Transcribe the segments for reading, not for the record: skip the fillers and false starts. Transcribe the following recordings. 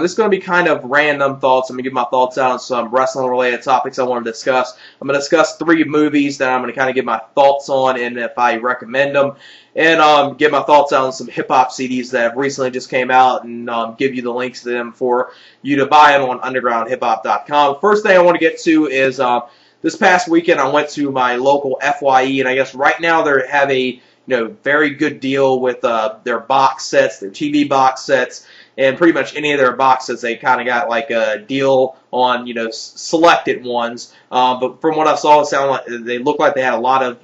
This is going to be kind of random thoughts. I'm going to give my thoughts out on some wrestling-related topics I want to discuss. I'm going to discuss 3 movies that I'm going to kind of give my thoughts on and if I recommend them. And give my thoughts out on some hip-hop CDs that have recently just came out and give you the links to them for you to buy them on undergroundhiphop.com. First thing I want to get to is this past weekend I went to my local FYE, and I guess right now they have a very good deal with their box sets, their TV box sets, and pretty much any of their boxes, they kind of got like a deal on, selected ones. But from what I saw, it sounded like they looked like they had a lot of,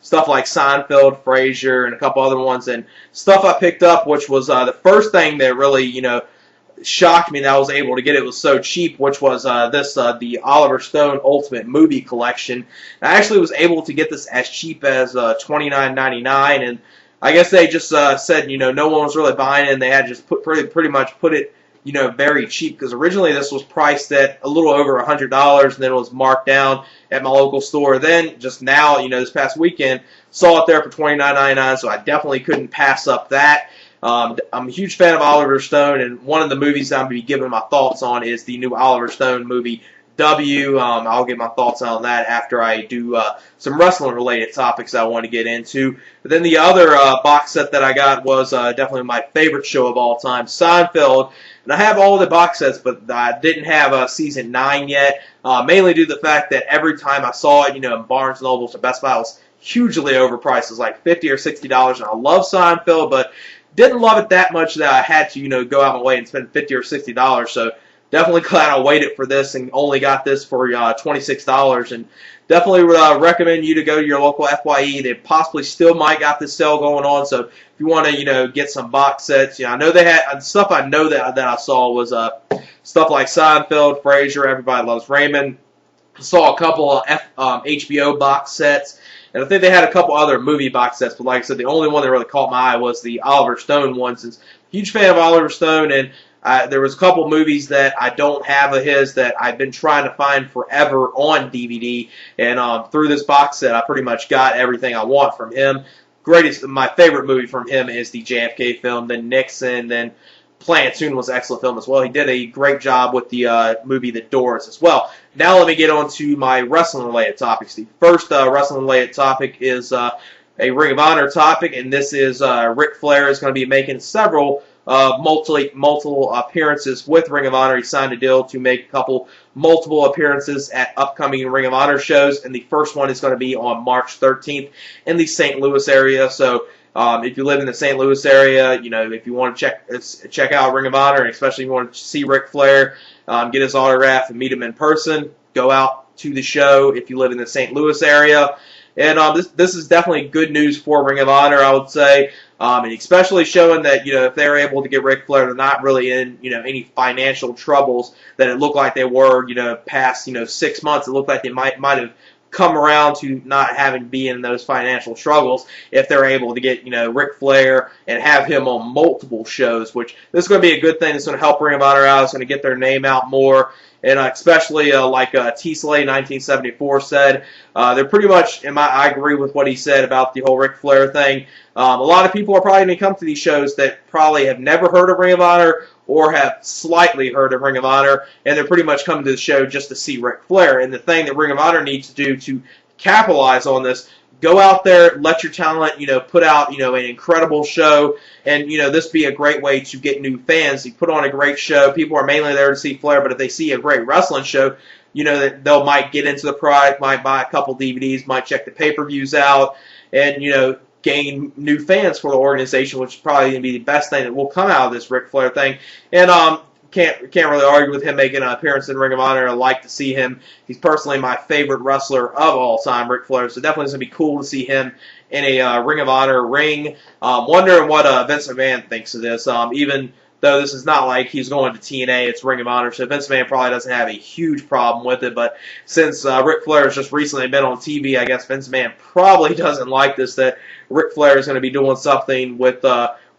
stuff like Seinfeld, Frasier, and a couple other ones. And stuff I picked up, which was the first thing that really, shocked me that I was able to get it was so cheap, which was the Oliver Stone Ultimate Movie Collection. And I actually was able to get this as cheap as $29.99, and I guess they just said, no one was really buying it, and they had just pretty much put it, very cheap, because originally this was priced at a little over $100, and then it was marked down at my local store. Then, just now, this past weekend, saw it there for $29.99, so I definitely couldn't pass up that. I'm a huge fan of Oliver Stone, and one of the movies that I'm going to be giving my thoughts on is the new Oliver Stone movie, W. I'll get my thoughts on that after I do some wrestling-related topics I want to get into. But then the other box set that I got was definitely my favorite show of all time, Seinfeld. And I have all the box sets, but I didn't have Season 9 yet, mainly due to the fact that every time I saw it, in Barnes & Nobles or Best Buy, it was hugely overpriced. It was like $50 or $60, and I love Seinfeld, but didn't love it that much that I had to, go out my way and spend $50 or $60. So definitely glad I waited for this and only got this for $26. And definitely recommend you to go to your local FYE. They possibly still might got this sale going on. So if you want to, get some box sets, I know they had stuff. I know that I saw was stuff like Seinfeld, Frasier, Everybody Loves Raymond. I saw a couple of HBO box sets. And I think they had a couple other movie box sets, but like I said, the only one that really caught my eye was the Oliver Stone one. Since huge fan of Oliver Stone, and there was a couple movies that I don't have of his that I've been trying to find forever on DVD, and through this box set, I pretty much got everything I want from him. My favorite movie from him is the JFK film, then Nixon, then Platoon was an excellent film as well. He did a great job with the movie The Doors as well. Now let me get on to my wrestling-related topics. The first wrestling-related topic is a Ring of Honor topic, and this is Ric Flair is going to be making several multiple appearances with Ring of Honor. He signed a deal to make a couple multiple appearances at upcoming Ring of Honor shows, and the first one is going to be on March 13th in the St. Louis area. So if you live in the St. Louis area, if you want to check out Ring of Honor, and especially if you want to see Ric Flair, get his autograph and meet him in person, go out to the show if you live in the St. Louis area. And this is definitely good news for Ring of Honor, I would say, and especially showing that if they're able to get Ric Flair, they're not really in any financial troubles that it looked like they were past 6 months. It looked like they might have come around to not having to be in those financial struggles if they're able to get Ric Flair and have him on multiple shows, which this is going to be a good thing. It's going to help Ring of Honor out. It's going to get their name out more. And especially like T. Slay 1974 said, they're pretty much, I agree with what he said about the whole Ric Flair thing. A lot of people are probably going to come to these shows that probably have never heard of Ring of Honor or have slightly heard of Ring of Honor, and they're pretty much coming to the show just to see Ric Flair. And the thing that Ring of Honor needs to do to capitalize on this, go out there, let your talent, put out, an incredible show, and, this be a great way to get new fans. You put on a great show. People are mainly there to see Flair, but if they see a great wrestling show, they'll might get into the product, might buy a couple DVDs, might check the pay-per-views out, and, gain new fans for the organization, which is probably going to be the best thing that will come out of this Ric Flair thing. And can't really argue with him making an appearance in Ring of Honor. I like to see him. He's personally my favorite wrestler of all time, Ric Flair. So definitely it's going to be cool to see him in a Ring of Honor ring. Wondering what Vince McMahon thinks of this. Even though this is not like he's going to TNA, it's Ring of Honor, so Vince McMahon probably doesn't have a huge problem with it. But since Ric Flair has just recently been on TV, I guess Vince McMahon probably doesn't like this, that Ric Flair is going to be doing something with,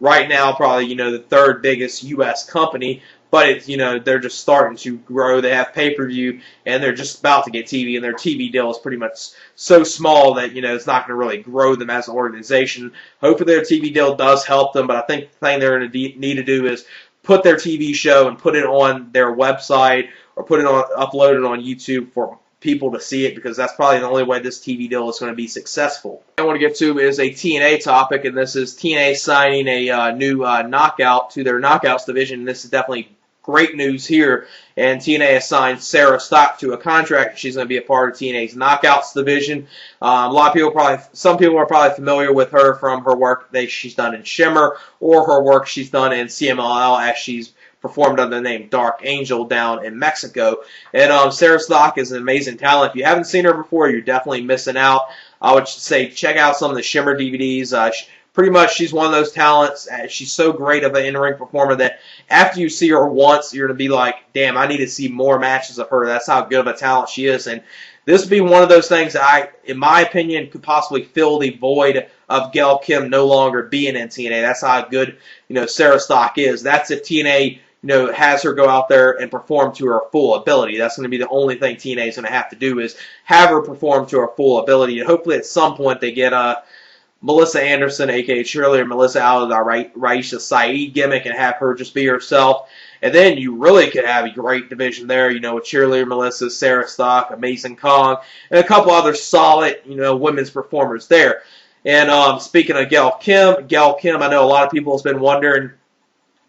right now, probably, the third biggest U.S. company. But it's, they're just starting to grow. They have pay-per-view, and they're just about to get TV, and their TV deal is pretty much so small that, it's not going to really grow them as an organization. Hopefully their TV deal does help them, but I think the thing they're going to need to do is put their TV show and put it on their website or upload it on YouTube for people to see it, because that's probably the only way this TV deal is going to be successful. What I want to get to is a TNA topic, and this is TNA signing a new knockout to their Knockouts division. And this is definitely great news here, and TNA has signed Sarah Stock to a contract. She's going to be a part of TNA's Knockouts division. Some people are probably familiar with her from her work she's done in Shimmer, or her work she's done in CMLL, as she's performed under the name Dark Angel down in Mexico. And Sarah Stock is an amazing talent. If you haven't seen her before, you're definitely missing out. I would say check out some of the Shimmer DVDs. Pretty much, she's one of those talents. She's so great of an in-ring performer that after you see her once, you're going to be like, damn, I need to see more matches of her. That's how good of a talent she is. And this would be one of those things that in my opinion, could possibly fill the void of Gail Kim no longer being in TNA. That's how good, Sarah Stock is. That's if TNA, has her go out there and perform to her full ability. That's going to be the only thing TNA is going to have to do, is have her perform to her full ability. And hopefully at some point they get Melissa Anderson, a.k.a. Cheerleader Melissa, out of the Raisha Saeed gimmick and have her just be herself. And then you really could have a great division there, with Cheerleader Melissa, Sarah Stock, Amazing Kong, and a couple other solid, women's performers there. And speaking of Gail Kim, I know a lot of people have been wondering,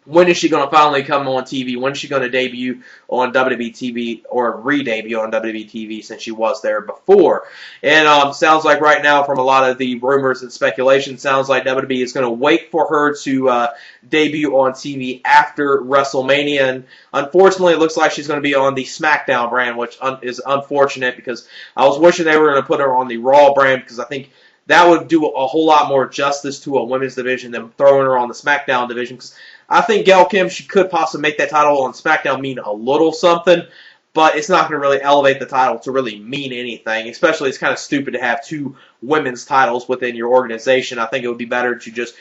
when is she going to finally come on TV? When is she going to debut on WWE TV, or re-debut on WWE TV, since she was there before? And sounds like right now, from a lot of the rumors and speculation, sounds like WWE is going to wait for her to debut on TV after WrestleMania. And unfortunately, it looks like she's going to be on the SmackDown brand, which is unfortunate, because I was wishing they were going to put her on the Raw brand, because I think that would do a whole lot more justice to a women's division than throwing her on the SmackDown division. Because I think Gail Kim, she could possibly make that title on SmackDown mean a little something, but it's not going to really elevate the title to really mean anything. Especially, it's kind of stupid to have two women's titles within your organization. I think it would be better to just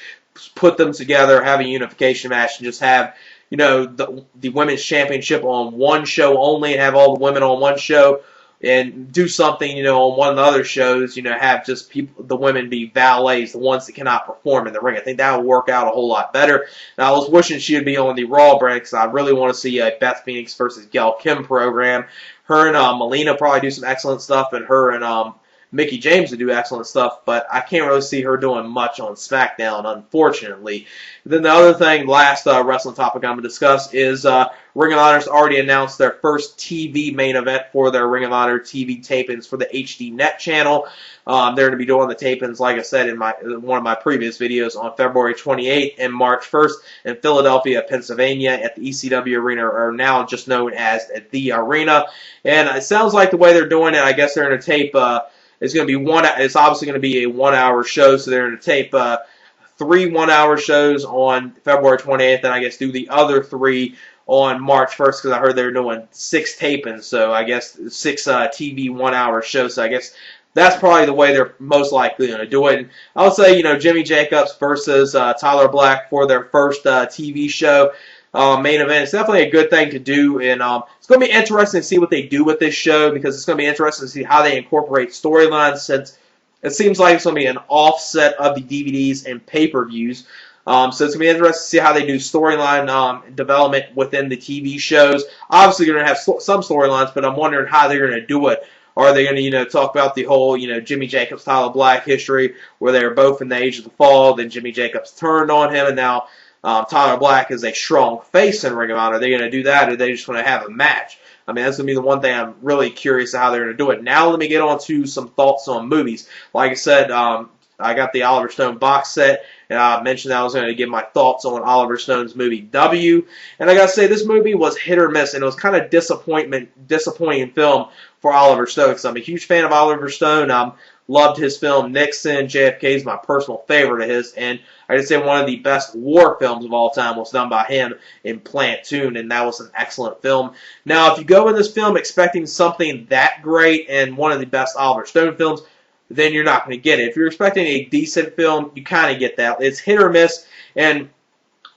put them together, have a unification match, and just have, the women's championship on one show only, and have all the women on one show. And do something, on one of the other shows, have just the women be valets, the ones that cannot perform in the ring. I think that would work out a whole lot better. And I was wishing she would be on the Raw brand, because I really want to see a Beth Phoenix versus Gail Kim program. Her and Melina probably do some excellent stuff, and her and Mickie James would do excellent stuff, but I can't really see her doing much on SmackDown, unfortunately. Then the other thing, last wrestling topic I'm going to discuss, is Ring of Honor's already announced their first TV main event for their Ring of Honor TV tapings for the HD Net channel. They're going to be doing the tapings, like I said in one of my previous videos, on February 28th and March 1st in Philadelphia, Pennsylvania, at the ECW Arena, or now just known as The Arena. And it sounds like the way they're doing it, I guess they're going to tape. It's obviously going to be a 1-hour show, so they're going to tape 3 1-hour shows on February 28th, and I guess do the other 3 on March 1st, because I heard they're doing 6 tapings, so I guess 6 TV 1-hour shows, so I guess that's probably the way they're most likely going to do it. And I would say, Jimmy Jacobs versus Tyler Black for their first TV show. Main event. It's definitely a good thing to do, and it's going to be interesting to see what they do with this show, because it's going to be interesting to see how they incorporate storylines, since it seems like it's going to be an offset of the DVDs and pay-per-views. So it's going to be interesting to see how they do storyline development within the TV shows. Obviously, you're going to have some storylines, but I'm wondering how they're going to do it. Are they going to, talk about the whole, Jimmy Jacobs, Tyler Black history, where they were both in the Age of the Fall, then Jimmy Jacobs turned on him, and now Tyler Black is a strong face in Ring of Honor. Are they going to do that, or are they just going to have a match? I mean, that's going to be the one thing I'm really curious how they're going to do it. Now let me get on to some thoughts on movies. Like I said, I got the Oliver Stone box set, and I mentioned that I was going to give my thoughts on Oliver Stone's movie W. And I got to say, this movie was hit or miss, and it was kind of disappointing film for Oliver Stone, because I'm a huge fan of Oliver Stone. Loved his film Nixon. JFK is my personal favorite of his, and I would say one of the best war films of all time was done by him in Platoon, and that was an excellent film. Now, if you go in this film expecting something that great and one of the best Oliver Stone films, then you're not going to get it. If you're expecting a decent film, you kind of get that. It's hit or miss, and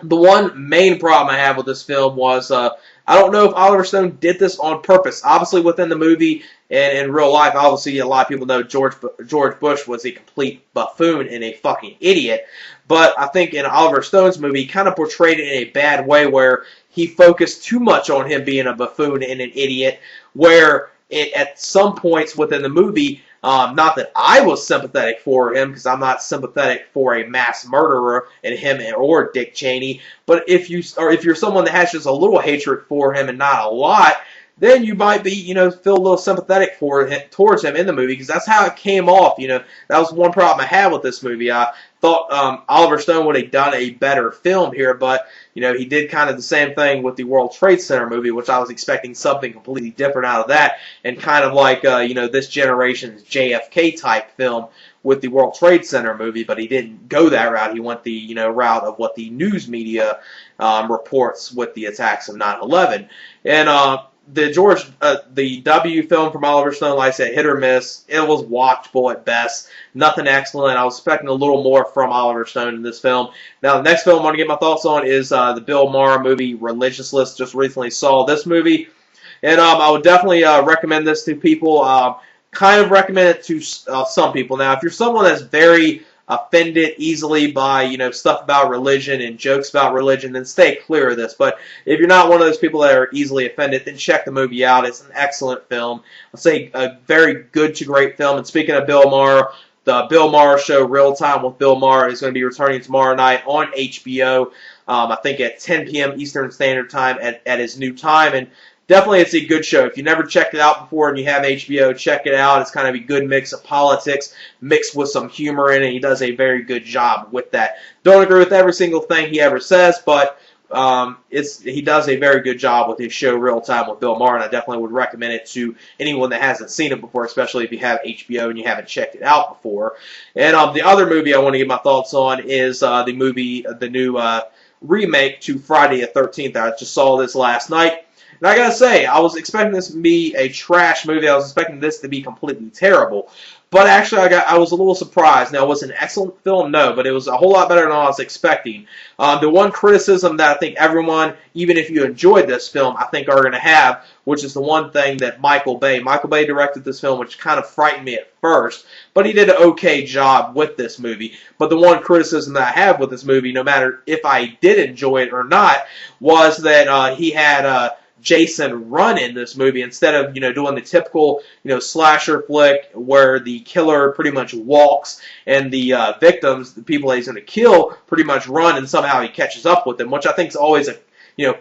the one main problem I have with this film was I don't know if Oliver Stone did this on purpose. Obviously, within the movie and in real life, obviously, a lot of people know George Bush was a complete buffoon and a fucking idiot. But I think in Oliver Stone's movie, he kind of portrayed it in a bad way, where he focused too much on him being a buffoon and an idiot, where at some points within the movie, not that I was sympathetic for him, because I'm not sympathetic for a mass murderer in him or Dick Cheney, but if you're someone that has just a little hatred for him and not a lot, then you might be, feel a little sympathetic towards him in the movie, because that's how it came off. That was one problem I had with this movie. I thought Oliver Stone would have done a better film here, but he did kind of the same thing with the World Trade Center movie, which I was expecting something completely different out of that, and kind of like this generation's JFK type film with the World Trade Center movie, but he didn't go that route. He went the route of what the news media reports with the attacks of 9/11, and the W film from Oliver Stone, like I said, hit or miss. It was watchable at best. Nothing excellent. I was expecting a little more from Oliver Stone in this film. Now, the next film I want to get my thoughts on is the Bill Maher movie, Religulous. Just recently saw this movie. And I would definitely recommend this to people. Kind of recommend it to some people. Now, if you're someone that's very offended easily by stuff about religion and jokes about religion, then stay clear of this. But if you're not one of those people that are easily offended, then check the movie out. It's an excellent film. I'll say a very good to great film. And speaking of Bill Maher, the Bill Maher show, Real Time with Bill Maher, is going to be returning tomorrow night on HBO. I think at 10 p.m. Eastern Standard Time at his new time. And definitely, it's a good show. If you never checked it out before and you have HBO, check it out. It's kind of a good mix of politics mixed with some humor in it. He does a very good job with that. Don't agree with every single thing he ever says, but he does a very good job with his show, Real Time with Bill Maher, and I definitely would recommend it to anyone that hasn't seen it before, especially if you have HBO and you haven't checked it out before. And the other movie I want to get my thoughts on is the new remake to Friday the 13th. I just saw this last night. And I gotta say, I was expecting this to be a trash movie. I was expecting this to be completely terrible. But actually, I was a little surprised. Now, was it an excellent film? No, but it was a whole lot better than I was expecting. The one criticism that I think everyone, even if you enjoyed this film, I think are going to have, which is the one thing that Michael Bay directed this film, which kind of frightened me at first, but he did an okay job with this movie. But the one criticism that I have with this movie, no matter if I did enjoy it or not, was that he had Jason run in this movie instead of doing the typical slasher flick where the killer pretty much walks and the victims, the people that he's going to kill, pretty much run, and somehow he catches up with them, which I think is always a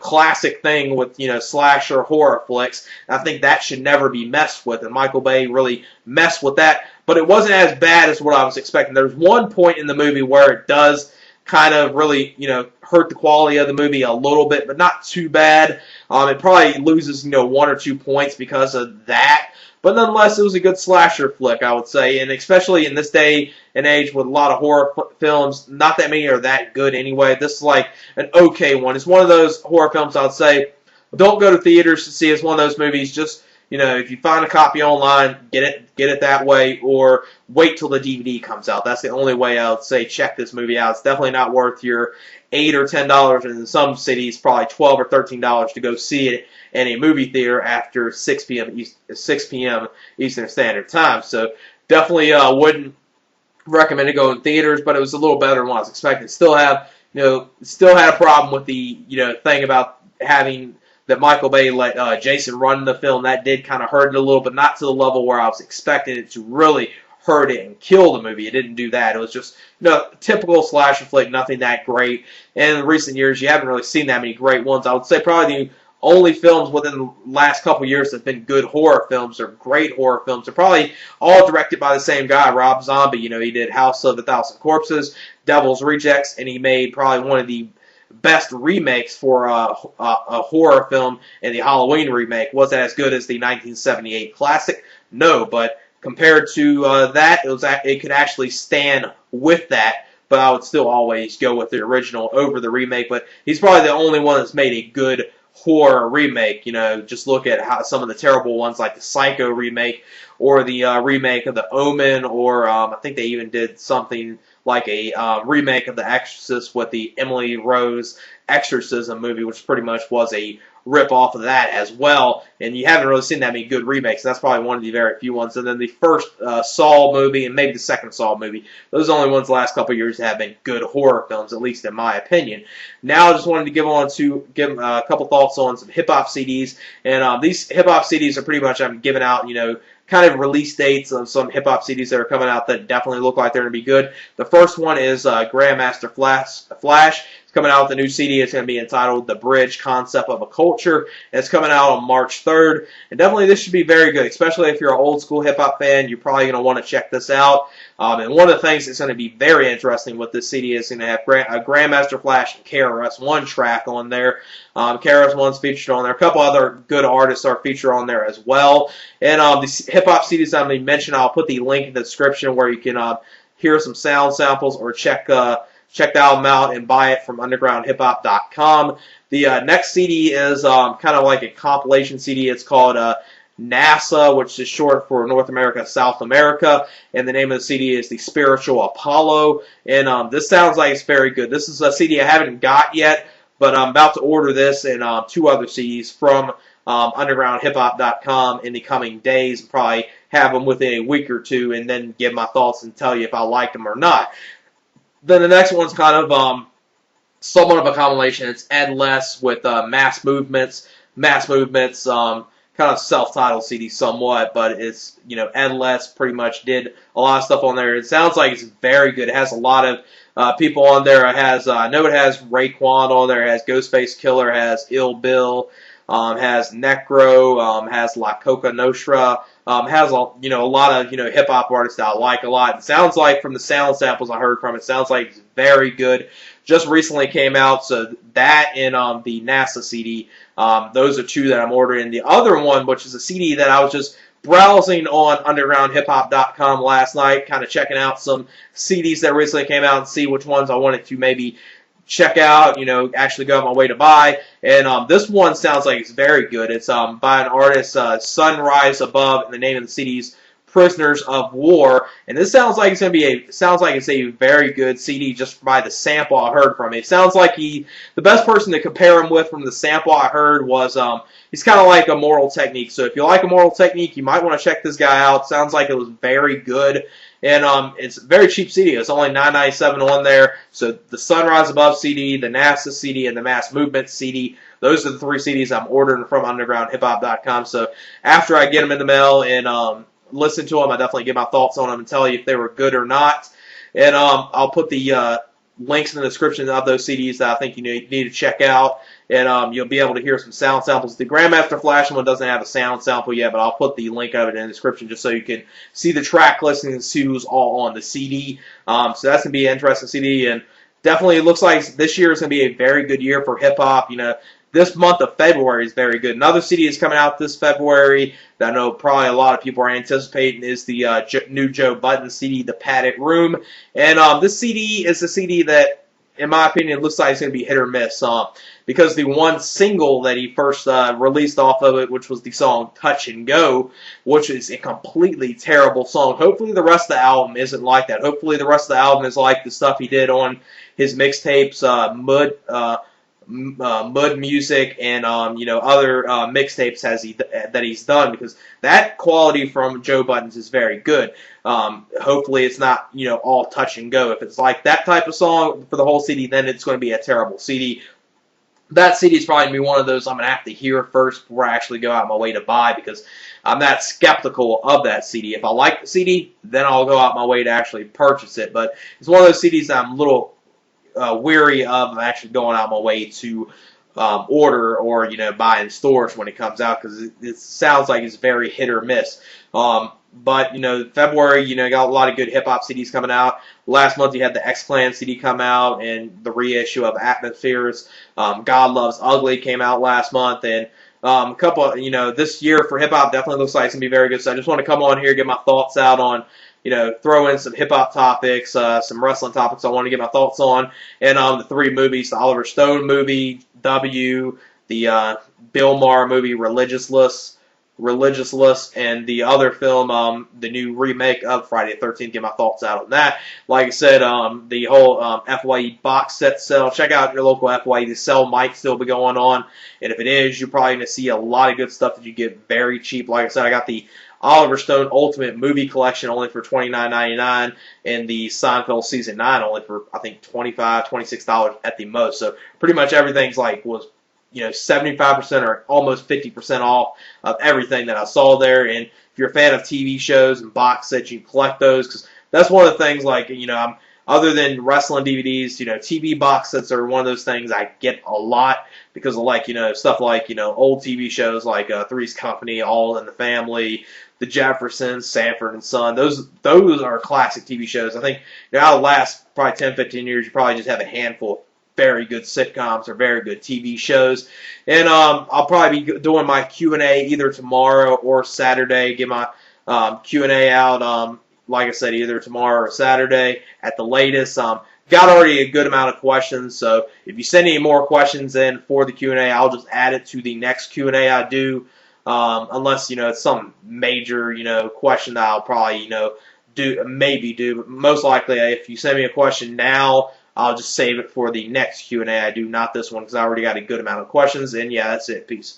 classic thing with slasher horror flicks. I think that should never be messed with, and Michael Bay really messed with that. But it wasn't as bad as what I was expecting. There's one point in the movie where it does kind of really, hurt the quality of the movie a little bit, but not too bad. It probably loses, 1 or 2 points because of that. But nonetheless, it was a good slasher flick, I would say. And especially in this day and age with a lot of horror films, not that many are that good anyway. This is like an okay one. It's one of those horror films I would say, don't go to theaters to see. It's one of those movies, just if you find a copy online, get it that way, or wait till the DVD comes out. That's the only way I would say check this movie out. It's definitely not worth your $8 or $10, and in some cities probably $12 or $13 to go see it in a movie theater after 6 p.m. Eastern Standard Time. So definitely wouldn't recommend it go in theaters, but it was a little better than what I was expecting. Still had a problem with the thing about having that Michael Bay let Jason run the film. That did kind of hurt it a little, but not to the level where I was expecting it to really hurt it and kill the movie. It didn't do that. It was just typical slasher flick, nothing that great. And in recent years, you haven't really seen that many great ones. I would say probably the only films within the last couple years that have been good horror films or great horror films are probably all directed by the same guy, Rob Zombie. He did House of a Thousand Corpses, Devil's Rejects, and he made probably one of the best remakes for a horror film in the Halloween remake. Was that as good as the 1978 classic? No, but compared to that, it could actually stand with that, but I would still always go with the original over the remake. But he's probably the only one that's made a good horror remake. Just look at how some of the terrible ones like the Psycho remake or the remake of The Omen, or I think they even did something like a remake of The Exorcist with the Emily Rose exorcism movie, which pretty much was a rip off of that as well. And you haven't really seen that many good remakes. That's probably one of the very few ones. And then the first Saw movie and maybe the second Saw movie. Those are the only ones the last couple of years that have been good horror films, at least in my opinion. Now I just wanted to give a couple thoughts on some hip-hop CDs. And these hip-hop CDs are pretty much, I'm giving out, kind of release dates of some hip-hop CDs that are coming out that definitely look like they're going to be good. The first one is Grandmaster Flash. It's coming out with a new CD. It's going to be entitled The Bridge Concept of a Culture. And it's coming out on March 3rd. And definitely this should be very good, especially if you're an old school hip-hop fan. You're probably going to want to check this out. And one of the things that's going to be very interesting with this CD is going to have Grandmaster Flash and KRS-One track on there. KRS-One's featured on there. A couple other good artists are featured on there as well. And the hip-hop CDs I'm going to mention, I'll put the link in the description where you can hear some sound samples or check the album out and buy it from undergroundhiphop.com. The next CD is kind of like a compilation CD. It's called NASA, which is short for North America, South America, and the name of the CD is The Spiritual Apollo. And this sounds like it's very good. This is a CD I haven't got yet, but I'm about to order this and two other CDs from undergroundhiphop.com in the coming days. Probably have them within a week or two, and then give my thoughts and tell you if I like them or not. Then the next one's kind of somewhat of a compilation. It's Ed Less with Mass Movements. Mass Movements, kind of self-titled CD somewhat, but it's, Ed Less pretty much did a lot of stuff on there. It sounds like it's very good. It has a lot of people on there. It has, I know it has Raekwon on there. It has Ghostface Killer. It has Ill Bill. Has Necro. Has La Coca Nostra. Has a lot of hip hop artists that I like a lot. It sounds like from the sound samples I heard from it, sounds like it's very good. Just recently came out, so that and the NASA CD, those are two that I'm ordering. The other one, which is a CD that I was just browsing on undergroundhiphop.com last night, kind of checking out some CDs that recently came out and see which ones I wanted to maybe check out, actually go on my way to buy. And this one sounds like it's very good. It's by an artist, Sunrise Above, and the name of the CD's Prisoners of War. And this sounds like it's going to be a very good CD just by the sample I heard from it. It sounds like the best person to compare him with from the sample I heard was he's kind of like Immoral Technique. So if you like Immoral Technique, you might want to check this guy out. Sounds like it was very good. And it's a very cheap CD. It's only $9.97 on there. So the Sunrise Above CD, the NASA CD, and the Mass Movement CD, those are the three CDs I'm ordering from undergroundhiphop.com. So after I get them in the mail and listen to them, I definitely give my thoughts on them and tell you if they were good or not. And I'll put the links in the description of those CDs that I think you need to check out. And you'll be able to hear some sound samples. The Grandmaster Flash one doesn't have a sound sample yet, but I'll put the link of it in the description just so you can see the track listing and see who's all on the CD. So that's going to be an interesting CD. And definitely it looks like this year is going to be a very good year for hip-hop. This month of February is very good. Another CD is coming out this February that I know probably a lot of people are anticipating is the new Joe Budden CD, The Padded Room. And this CD is a CD that, in my opinion, looks like it's going to be hit or miss. Because the one single that he first released off of it, which was the song Touch and Go, which is a completely terrible song. Hopefully the rest of the album isn't like that. Hopefully the rest of the album is like the stuff he did on his mixtapes, Mud Music, and other mixtapes that he's done, because that quality from Joe Budden's is very good. Hopefully it's not all touch and go. If it's like that type of song for the whole CD, then it's going to be a terrible CD. That CD is probably going to be one of those I'm going to have to hear first before I actually go out my way to buy, because I'm that skeptical of that CD. If I like the CD, then I'll go out my way to actually purchase it. But it's one of those CDs that I'm a little weary of actually going out my way to order or buy in stores when it comes out, because it sounds like it's very hit or miss. But February, got a lot of good hip hop CDs coming out. Last month you had the X-Clan CD come out, and the reissue of Atmospheres. God Loves Ugly came out last month, and a couple. This year for hip hop definitely looks like it's gonna be very good. So I just want to come on here, get my thoughts out on. Throw in some hip-hop topics, some wrestling topics I want to get my thoughts on, and the three movies, the Oliver Stone movie, W, the Bill Maher movie, Religulous, Religulous, and the other film, the new remake of Friday the 13th. Get my thoughts out on that. Like I said, the whole FYE box set sale. Check out your local FYE. The sale might still be going on, and if it is, you're probably going to see a lot of good stuff that you get very cheap. Like I said, I got the Oliver Stone Ultimate Movie Collection only for $29.99, and the Seinfeld Season 9 only for, I think, $25, $26 at the most. So pretty much everything's was 75% or almost 50% off of everything that I saw there. And if you're a fan of TV shows and box sets, you can collect those, because that's one of the things, other than wrestling DVDs, TV box sets are one of those things I get a lot because of stuff like, old TV shows like Three's Company, All in the Family, The Jeffersons, Sanford and Son. Those are classic TV shows. I think out of the last probably 10, 15 years, you probably just have a handful of very good sitcoms or very good TV shows. And I'll probably be doing my Q&A either tomorrow or Saturday. Get my Q&A out, like I said, either tomorrow or Saturday at the latest. Got already a good amount of questions, so if you send any more questions in for the Q&A, I'll just add it to the next Q&A I do. Unless, it's some major, question that I'll probably, do. But most likely, if you send me a question now, I'll just save it for the next Q&A I do, not this one, because I already got a good amount of questions. And yeah, that's it. Peace.